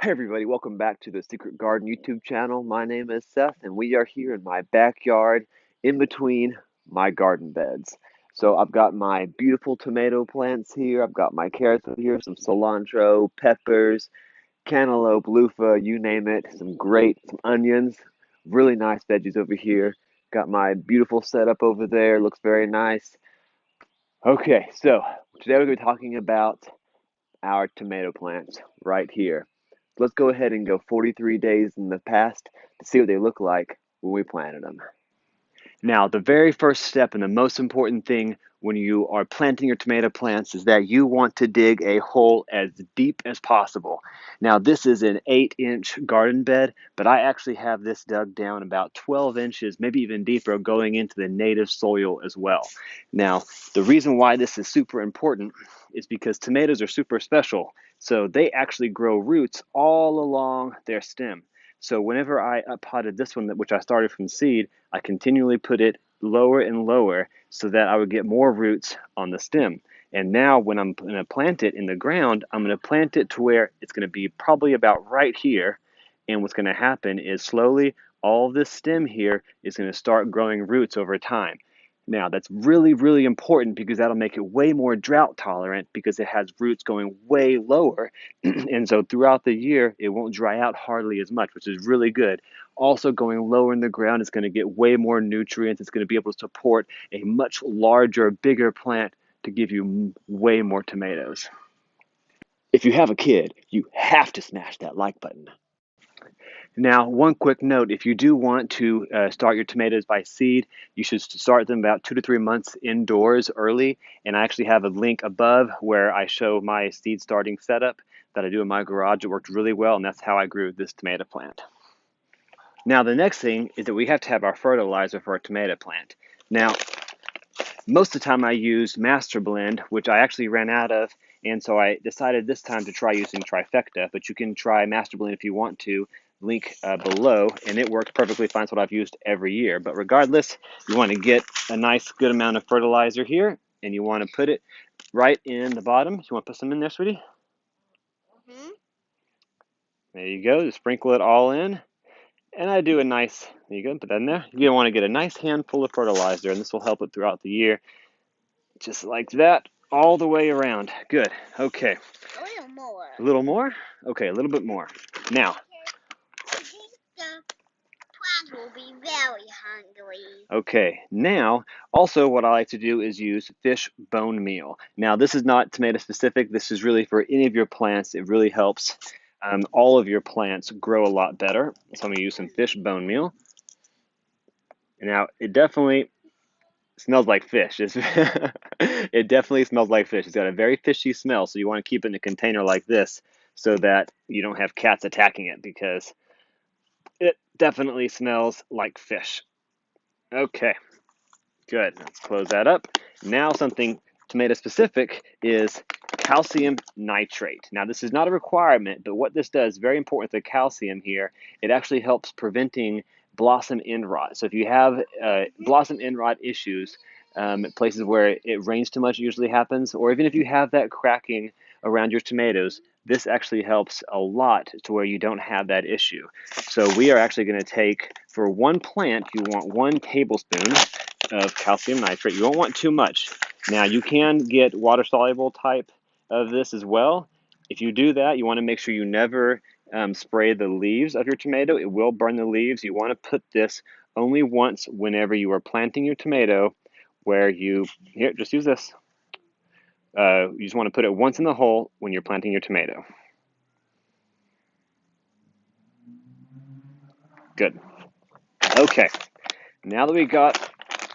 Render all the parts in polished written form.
Hey everybody, welcome back to the Secret Garden YouTube channel. My name is Seth and we are here in my backyard in between my garden beds. So I've got my beautiful tomato plants here, I've got my carrots over here, some cilantro, peppers, cantaloupe, loofah, you name it, some onions, really nice veggies over here. Got my beautiful setup over there, looks very nice. Okay, so today we're going to be talking about our tomato plants right here. Let's go ahead and go 43 days in the past to see what they look like when we planted them. Now, the very first step and the most important thing when you are planting your tomato plants is that you want to dig a hole as deep as possible. Now, this is an 8-inch garden bed, but I actually have this dug down about 12 inches, maybe even deeper, going into the native soil as well. Now, the reason why this is super important is because tomatoes are super special. So they actually grow roots all along their stem. So whenever I uppotted this one, which I started from seed, I continually put it lower and lower so that I would get more roots on the stem. And now when I'm going to plant it in the ground, I'm going to plant it to where it's going to be probably about right here. And what's going to happen is slowly all this stem here is going to start growing roots over time. Now, that's really, really important because that'll make it way more drought tolerant because it has roots going way lower. And so throughout the year, it won't dry out hardly as much, which is really good. Also, going lower in the ground is going to get way more nutrients. It's going to be able to support a much larger, bigger plant to give you way more tomatoes. If you have a kid, you have to smash that like button. Now, one quick note, if you do want to start your tomatoes by seed, you should start them about 2 to 3 months indoors early. And I actually have a link above where I show my seed starting setup that I do in my garage. It worked really well, and that's how I grew this tomato plant. Now, the next thing is that we have to have our fertilizer for our tomato plant. Now, most of the time I used Master Blend, which I actually ran out of, and so I decided this time to try using Trifecta, but you can try Master Blend if you want to, link below, and it works perfectly fine. It's what I've used every year. But regardless, you want to get a nice good amount of fertilizer here, and you want to put it right in the bottom. You want to put some in there, sweetie? Mm-hmm. There you go. Just sprinkle it all in. And I do a nice, there you go, put that in there. You want to get a nice handful of fertilizer, and this will help it throughout the year. Just like that, all the way around. Good. Okay. A little more. A little more? Okay, a little bit more. Now. I think the plant will be very hungry. Okay, now, also what I like to do is use fish bone meal. Now, this is not tomato specific. This is really for any of your plants. It really helps all of your plants grow a lot better. So I'm going to use some fish bone meal. Now, it definitely smells like fish. It definitely smells like fish. It's got a very fishy smell, so you want to keep it in a container like this so that you don't have cats attacking it because it definitely smells like fish. Okay, good. Let's close that up. Now something tomato specific is calcium nitrate. Now this is not a requirement, but what this does, very important with the calcium here, it actually helps preventing blossom end rot. So if you have blossom end rot issues, places where it rains too much usually happens, or even if you have that cracking around your tomatoes, this actually helps a lot to where you don't have that issue. So we are actually going to take, for one plant, you want 1 tablespoon of calcium nitrate. You won't want too much. Now you can get water-soluble type of this as well. If you do that, you want to make sure you never spray the leaves of your tomato. It will burn the leaves. You want to put this only once whenever you are planting your tomato, where you, here, just use this. You just want to put it once in the hole when you're planting your tomato. Good. Okay, now that we got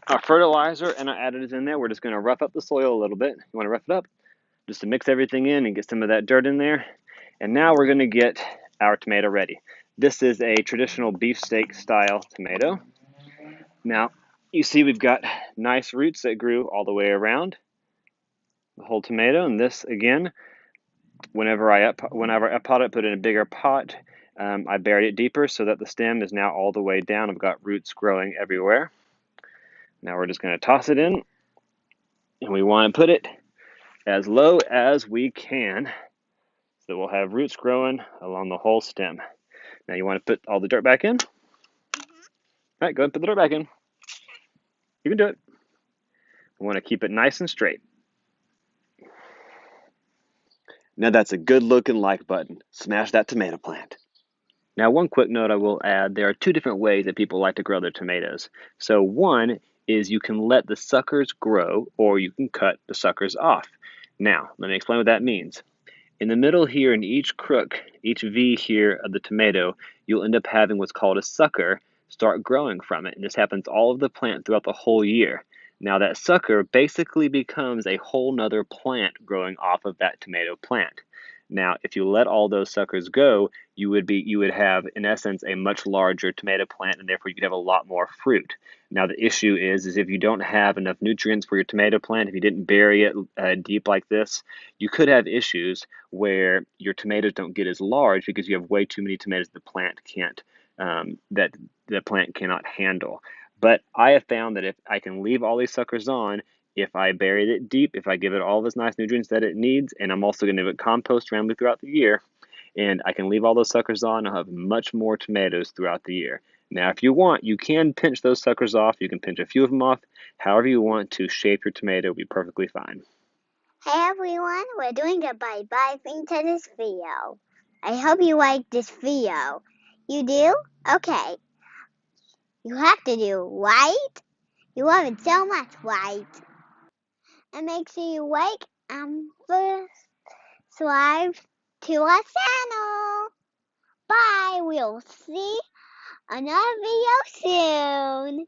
our fertilizer and our additives in there, we're just going to rough up the soil a little bit. You want to rough it up just to mix everything in and get some of that dirt in there. And now we're going to get our tomato ready. This is a traditional beefsteak style tomato. Now, you see we've got nice roots that grew all the way around the whole tomato. And this, again, whenever I pot it, put it in a bigger pot. I buried it deeper so that the stem is now all the way down. I've got roots growing everywhere. Now we're just going to toss it in, and we want to put it as low as we can So we'll have roots growing along the whole stem. Now you want to put all the dirt back in? All right, go ahead and put the dirt back in. You can do it. We want to keep it nice and straight. Now that's a good looking like button. Smash that tomato plant. Now, one quick note I will add, there are two different ways that people like to grow their tomatoes. So one is you can let the suckers grow or you can cut the suckers off. Now, let me explain what that means. In the middle here, in each crook, each V here of the tomato, you'll end up having what's called a sucker start growing from it. And this happens all of the plant throughout the whole year. Now that sucker basically becomes a whole nother plant growing off of that tomato plant. Now, if you let all those suckers go, you would have, in essence, a much larger tomato plant, and therefore you could have a lot more fruit. Now, the issue is if you don't have enough nutrients for your tomato plant, if you didn't bury it deep like this, you could have issues where your tomatoes don't get as large because you have way too many tomatoes that the plant cannot handle. But I have found that if I can leave all these suckers on, if I bury it deep, if I give it all those nice nutrients that it needs, and I'm also going to give it compost randomly throughout the year, and I can leave all those suckers on, I'll have much more tomatoes throughout the year. Now, if you want, you can pinch those suckers off. You can pinch a few of them off. However you want to shape your tomato will be perfectly fine. Hey everyone, we're doing a bye-bye thing to this video. I hope you like this video. You do? Okay. You have to do, right? You love it so much, right? And make sure you like and subscribe to our channel. Bye. We'll see another video soon.